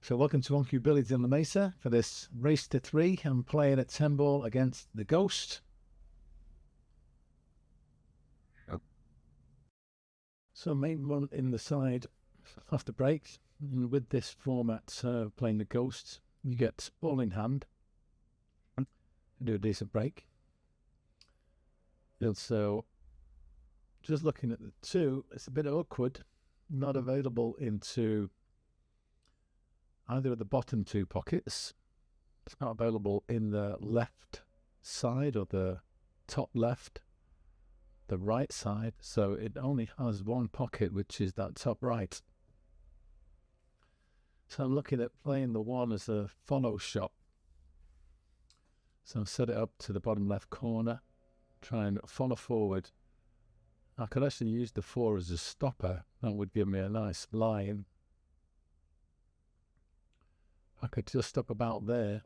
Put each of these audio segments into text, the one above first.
So welcome to Wonky Billiards in the Mesa for this race to 3. I'm playing at 10 ball against the Ghost. So main one in the side after breaks. And with this format, playing the Ghost, you get ball in hand and do a decent break. And so just looking at the 2, it's a bit awkward, not available into either of the bottom 2 pockets. It's not available in the left side or the top left, the right side. So it only has one pocket, which is that top right. So I'm looking at playing the 1 as a follow shot. So I'll set it up to the bottom left corner, try and follow forward. I could actually use the 4 as a stopper. That would give me a nice line. I could just stop about there.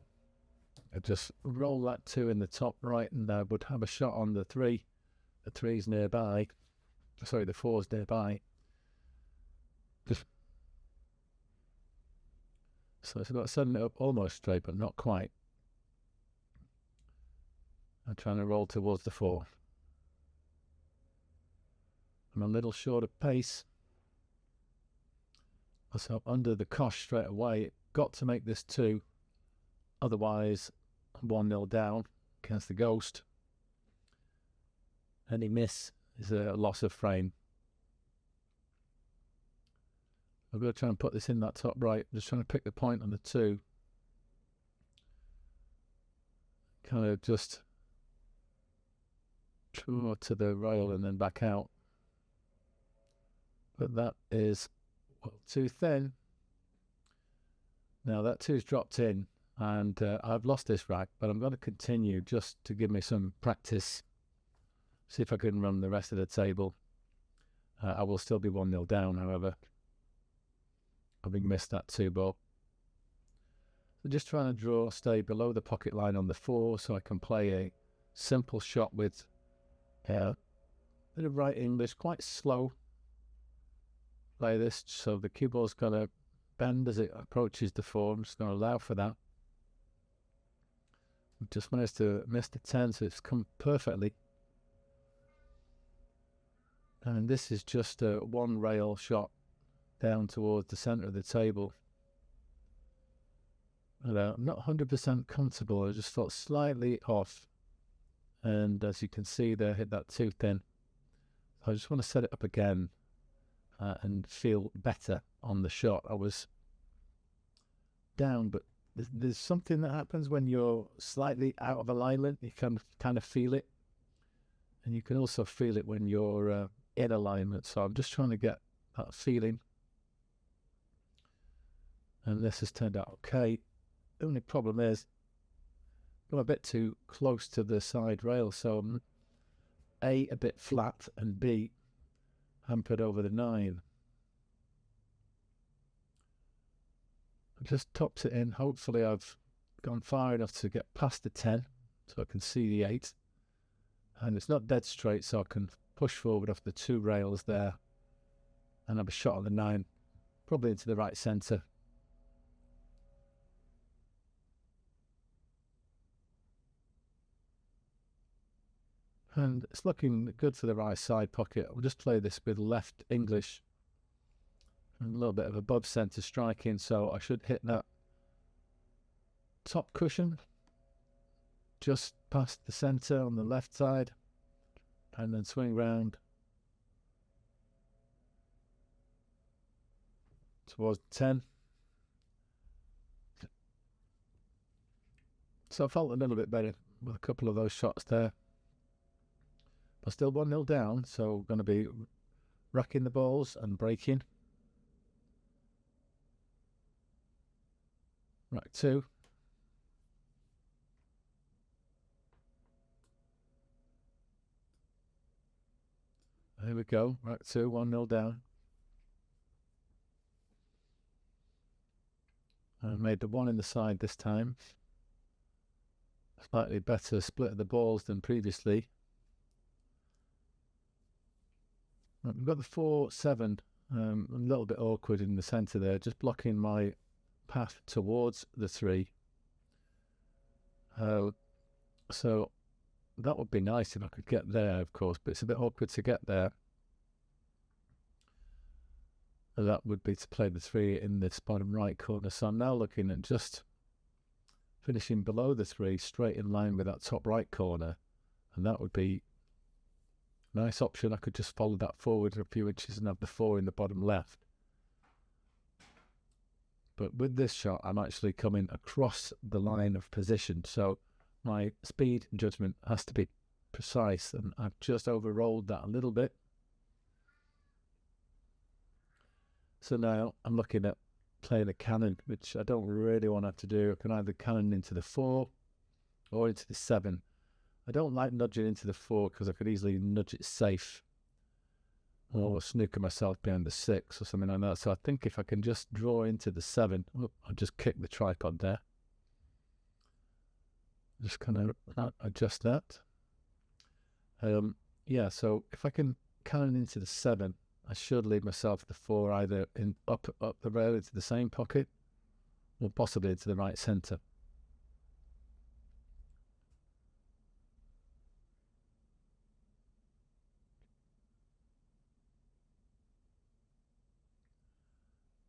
I'd just roll that 2 in the top right, and I would have a shot on the 3. The 3's nearby. Sorry, the 4's nearby. So it's about setting it up almost straight, but not quite. I'm trying to roll towards the 4. I'm a little short of pace. So under the cosh straight away. Got to make this 2, otherwise 1-0 down against the Ghost. Any miss is a loss of frame. I'm going to try and put this in that top right. I'm just trying to pick the point on the 2. Kind of just draw to the rail and then back out. But that is too thin. Now that 2's dropped in, and I've lost this rack, but I'm going to continue just to give me some practice. See if I can run the rest of the table. I will still be 1-0 down, however, having missed that 2 ball. So just trying to stay below the pocket line on the 4, so I can play a simple shot with a bit of right English, quite slow. Play this, so the cue ball's going to bend as it approaches the 4. I'm just going to allow for that. I've just managed to miss the 10, so it's come perfectly. And this is just a 1 rail shot down towards the centre of the table. And, I'm not 100% comfortable. I just felt slightly off. And as you can see there, hit that 2 thin. So I just want to set it up again and feel better on the shot. I was down, but there's something that happens when you're slightly out of alignment. You can kind of feel it, and you can also feel it when you're in alignment. So I'm just trying to get that feeling, and this has turned out okay. The only problem is I'm a bit too close to the side rail, so I'm A, a bit flat, and B, hampered over the 9. I just topped it in. Hopefully I've gone far enough to get past the 10 so I can see the 8. And it's not dead straight, so I can push forward off the 2 rails there and have a shot on the 9, probably into the right centre. And it's looking good for the right side pocket. I'll just play this with left English and a little bit of above centre striking, so I should hit that top cushion just past the centre on the left side and then swing round towards 10. So I felt a little bit better with a couple of those shots there. But still 1-0 down, so going to be racking the balls and breaking. Rack 2. Here we go. Rack 2, 1-0 down. I made the 1 in the side this time. Slightly better split of the balls than previously. We've got the 4-7, a little bit awkward in the centre there, just blocking my path towards the 3. So that would be nice if I could get there, of course, but it's a bit awkward to get there. That would be to play the 3 in this bottom right corner. So I'm now looking at just finishing below the 3, straight in line with that top right corner, and that would be a nice option. I could just follow that forward a few inches and have the 4 in the bottom left. But with this shot, I'm actually coming across the line of position, so my speed and judgment has to be precise, and I've just over-rolled that a little bit. So now I'm looking at playing a cannon, which I don't really want to have to do. I can either cannon into the 4 or into the 7. I don't like nudging into the 4 because I could easily nudge it safe or snooker myself behind the 6 or something like that. So I think if I can just draw into the 7, I'll just kick the tripod there. Just kind of adjust that. Yeah, so if I can cannon into the 7, I should leave myself the 4 either up the rail into the same pocket or possibly into the right centre.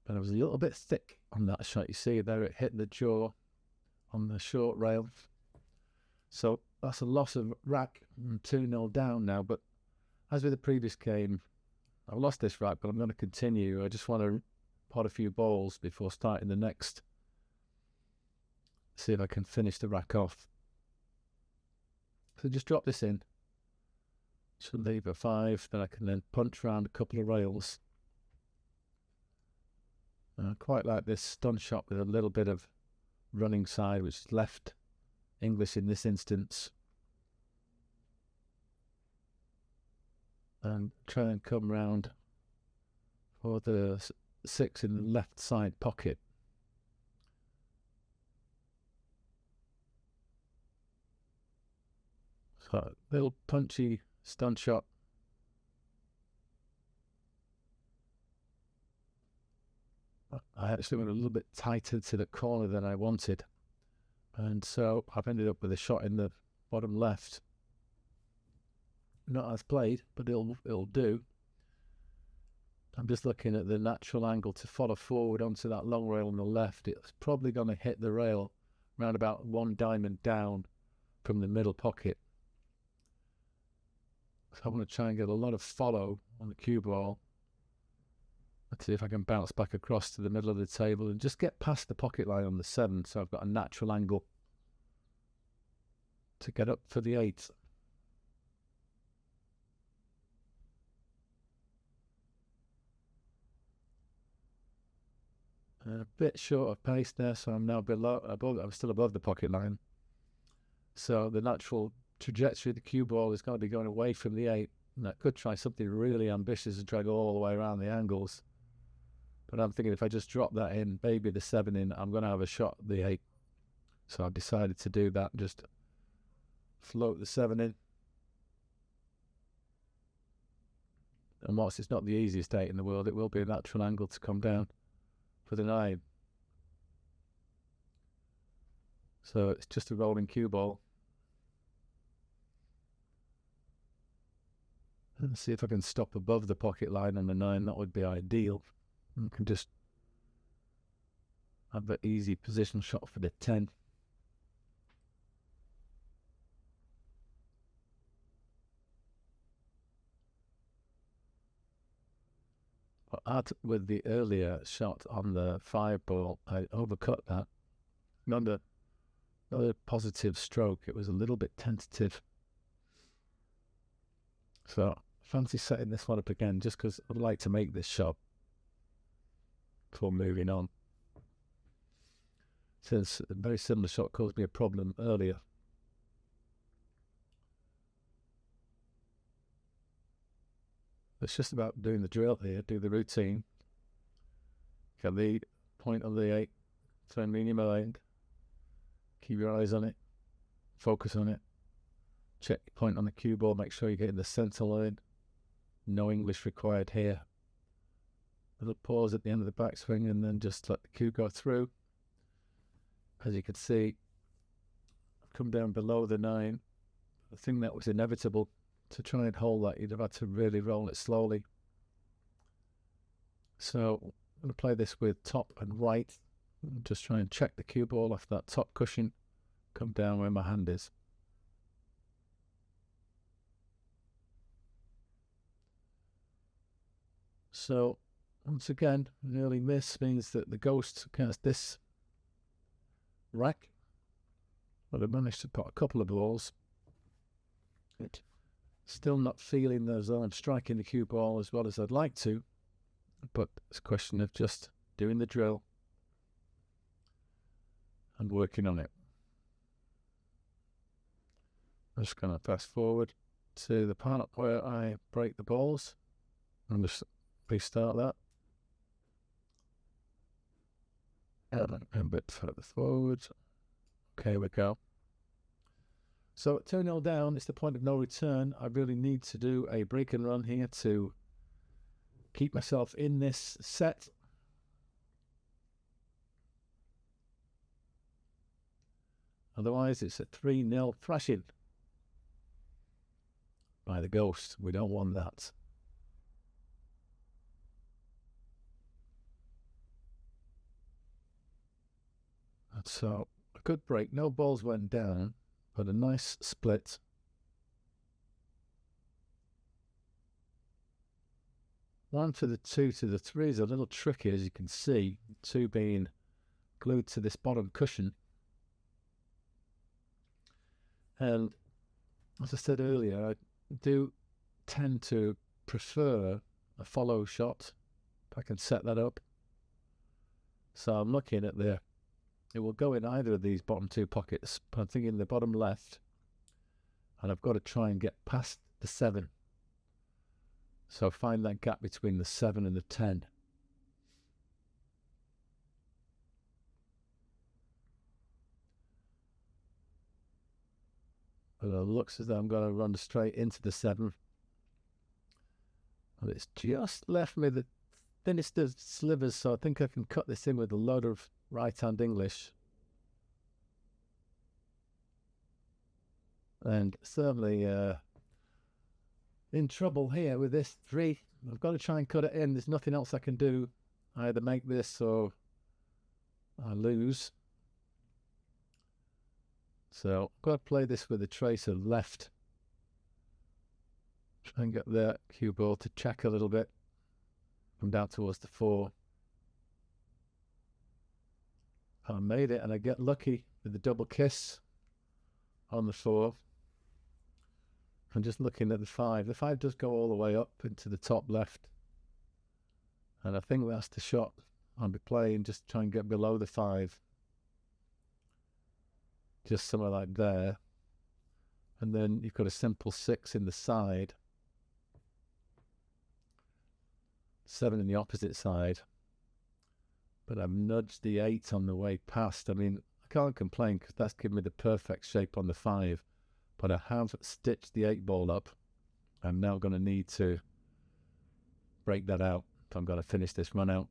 But I was a little bit thick on that shot. You see there, it hit the jaw on the short rail. So that's a loss of rack. I'm 2-0 down now, but as with the previous game, I've lost this rack, but I'm going to continue. I just want to pot a few balls before starting the next. See if I can finish the rack off. So just drop this in. Should leave a 5, then I can then punch around a couple of rails. I quite like this stun shot with a little bit of running side, which is left English in this instance. And try and come round for the 6 in the left side pocket. So little punchy stun shot. I actually went a little bit tighter to the corner than I wanted, and so I've ended up with a shot in the bottom left. Not as played, but it'll do. I'm just looking at the natural angle to follow forward onto that long rail on the left. It's probably going to hit the rail round about 1 diamond down from the middle pocket. So I want to try and get a lot of follow on the cue ball. Let's see if I can bounce back across to the middle of the table and just get past the pocket line on the 7, so I've got a natural angle to get up for the 8. A bit short of pace there, so I'm now I'm still above the pocket line. So the natural trajectory of the cue ball is going to be going away from the 8. And I could try something really ambitious and try to go all the way around the angles. But I'm thinking if I just drop that in, maybe the 7 in, I'm going to have a shot at the 8. So I've decided to do that and just float the 7 in. And whilst it's not the easiest 8 in the world, it will be a natural angle to come down for the 9. So it's just a rolling cue ball. Let's see if I can stop above the pocket line on the 9. That would be ideal. I can just have an easy position shot for the 10. But as with the earlier shot on the 5 ball, I overcut that. Not a positive stroke. It was a little bit tentative. So fancy setting this one up again just because I'd like to make this shot before moving on. Since a very similar shot caused me a problem earlier. It's just about doing the drill here, do the routine. Get the point on the 8, turn in your mind. Keep your eyes on it. Focus on it. Check your point on the cue ball, make sure you get in the centre line. No English required here. Little pause at the end of the backswing and then just let the cue go through. As you can see, I've come down below the 9. I think that was inevitable. To try and hold that, you'd have had to really roll it slowly. So I'm going to play this with top and right. Just try and check the cue ball off that top cushion. Come down where my hand is. So once again, an early miss means that the ghost cast this rack. But I managed to put a couple of balls. Still not feeling as though I'm striking the cue ball as well as I'd like to. But it's a question of just doing the drill and working on it. I'm just going to fast forward to the part where I break the balls and just restart that. And a bit further forward. Okay, we go. So at 2-0 down, it's the point of no return. I really need to do a break and run here to keep myself in this set. Otherwise, it's a 3-0 thrashing by the ghost. We don't want that. So a good break. No balls went down, but a nice split. One to the 2 to the 3 is a little tricky, as you can see. 2 being glued to this bottom cushion. And as I said earlier, I do tend to prefer a follow shot if I can set that up. So I'm looking at it will go in either of these bottom 2 pockets, but I'm thinking the bottom left, and I've got to try and get past the 7. So find that gap between the 7 and the 10. But it looks as though I'm going to run straight into the 7. But it's just left me the thinnest of slivers, so I think I can cut this in with a load of right-hand English. And certainly in trouble here with this 3. I've got to try and cut it in. There's nothing else I can do. I either make this or I lose. So I've got to play this with a trace of left. Try and get the cue ball to check a little bit. Come down towards the 4. I made it, and I get lucky with the double kiss on the 4. I'm just looking at the 5. The 5 does go all the way up into the top left. And I think that's the shot I'll be playing, just try and get below the 5. Just somewhere like there. And then you've got a simple 6 in the side. 7 in the opposite side. But I've nudged the 8 on the way past. I mean, I can't complain because that's given me the perfect shape on the 5. But I have stitched the 8 ball up. I'm now going to need to break that out if I'm going to finish this run out.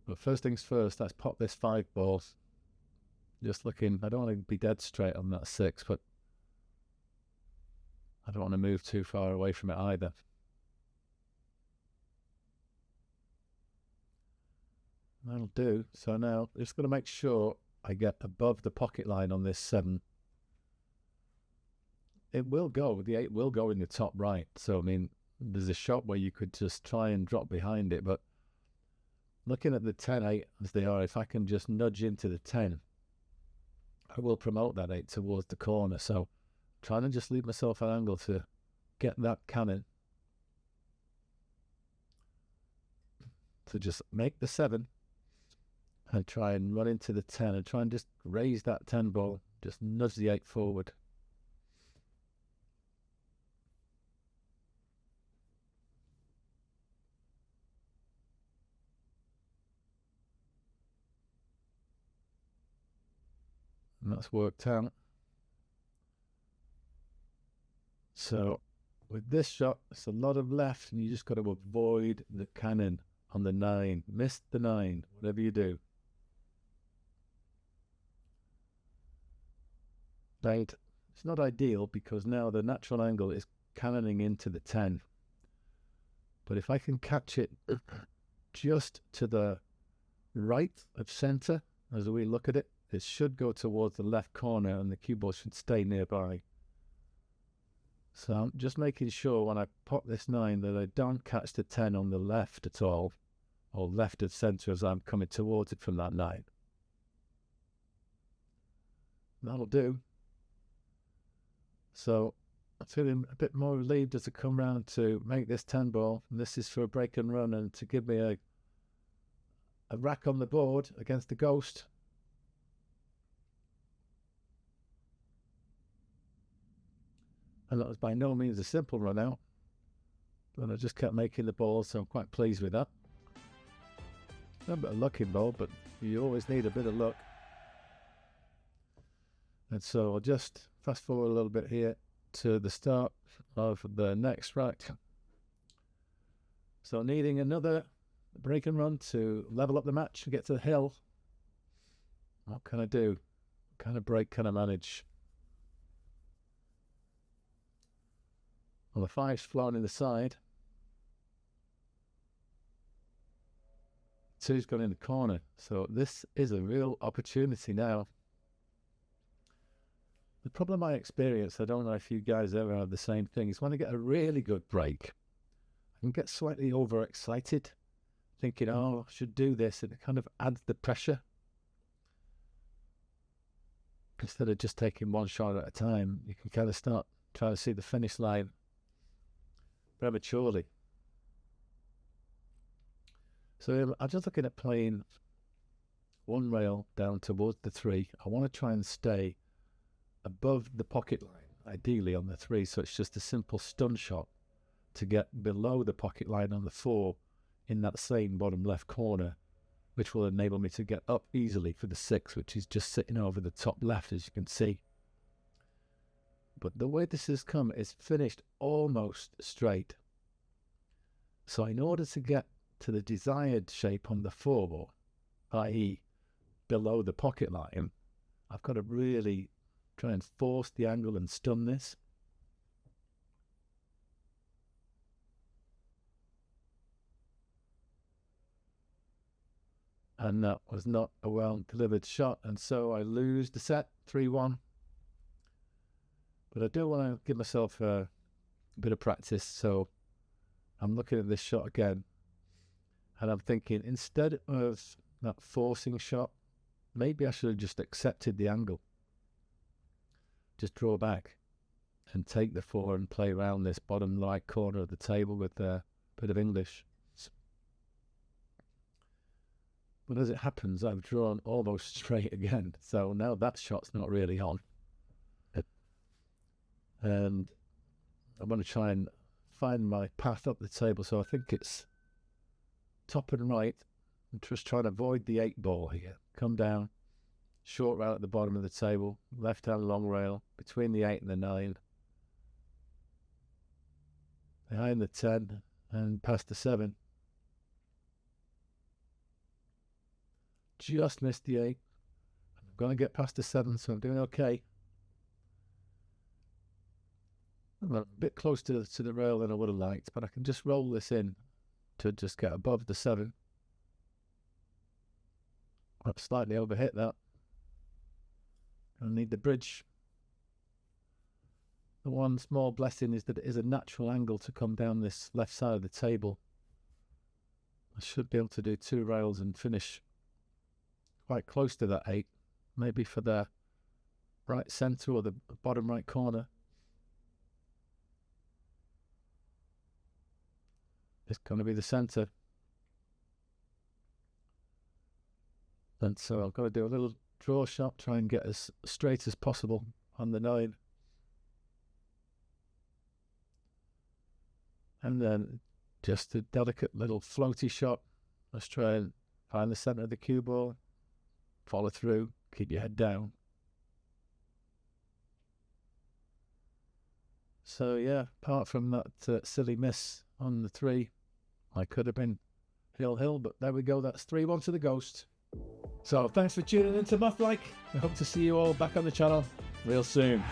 But first things first, let's pop this 5 ball. Just looking, I don't want to be dead straight on that 6, but I don't want to move too far away from it either. That'll do. So now I'm just going to make sure I get above the pocket line on this 7. It will go, the 8 will go in the top right. So, I mean, there's a shot where you could just try and drop behind it. But looking at the 10-8 as they are, if I can just nudge into the 10, I will promote that 8 towards the corner. So, trying to just leave myself an angle to get that cannon. To just make the 7. And try and run into the 10 and try and just raise that 10 ball. Just nudge the 8 forward. And that's worked out. So with this shot, it's a lot of left, and you just got to avoid the cannon on the 9. Miss the 9, whatever you do. Right. It's not ideal because now the natural angle is cannoning into the 10. But if I can catch it just to the right of center, as we look at it, it should go towards the left corner and the cue ball should stay nearby. So I'm just making sure when I pop this 9 that I don't catch the 10 on the left at all, or left of center as I'm coming towards it from that 9. That'll do. So I'm feeling a bit more relieved as I come round to make this 10 ball. And this is for a break and run and to give me a rack on the board against the ghost. And that was by no means a simple run out, but I just kept making the ball, so I'm quite pleased with that. A bit of luck involved, but you always need a bit of luck. And so I'll just fast forward a little bit here to the start of the next rack. So needing another break and run to level up the match and get to the hill. What can I do? What kind of break can I manage? Well, the 5's flown in the side. 2's gone in the corner. So this is a real opportunity now. The problem I experience, I don't know if you guys ever have the same thing, is when I get a really good break, I can get slightly overexcited, thinking, oh, I should do this, and it kind of adds the pressure. Instead of just taking one shot at a time, you can kind of start trying to see the finish line prematurely. So I'm just looking at playing one rail down towards the 3. I want to try and stay above the pocket line, ideally on the 3, so it's just a simple stun shot to get below the pocket line on the 4 in that same bottom left corner, which will enable me to get up easily for the 6, which is just sitting over the top left, as you can see. But the way this has come is finished almost straight. So in order to get to the desired shape on the 4, i.e. below the pocket line, I've got to really try and force the angle and stun this. And that was not a well-delivered shot, and so I lose the set, 3-1. But I do want to give myself a bit of practice, so I'm looking at this shot again, and I'm thinking, instead of that forcing shot, maybe I should have just accepted the angle. Just draw back and take the 4 and play around this bottom right corner of the table with a bit of English. But as it happens, I've drawn almost straight again, so now that shot's not really on. And I'm going to try and find my path up the table, so I think it's top and right. I'm just trying to avoid the 8 ball here. Come down, short rail at the bottom of the table, left hand long rail between the 8 and the 9, behind the 10 and past the 7. Just missed the 8. I'm going to get past the 7, so I'm doing okay. I'm a bit close to the rail than I would have liked, but I can just roll this in to just get above the 7. I've slightly overhit that. I need the bridge. The one small blessing is that it is a natural angle to come down this left side of the table. I should be able to do 2 rails and finish quite close to that 8, maybe for the right centre or the bottom right corner. It's going to be the centre. And so I've got to do a little draw shot, try and get as straight as possible on the 9. And then just a delicate little floaty shot. Let's try and find the centre of the cue ball, follow through, keep your head down. So yeah, apart from that silly miss on the 3, I could have been hill, but there we go. That's 3-1 to the ghost. So thanks for tuning into Math Like. I hope to see you all back on the channel. real soon.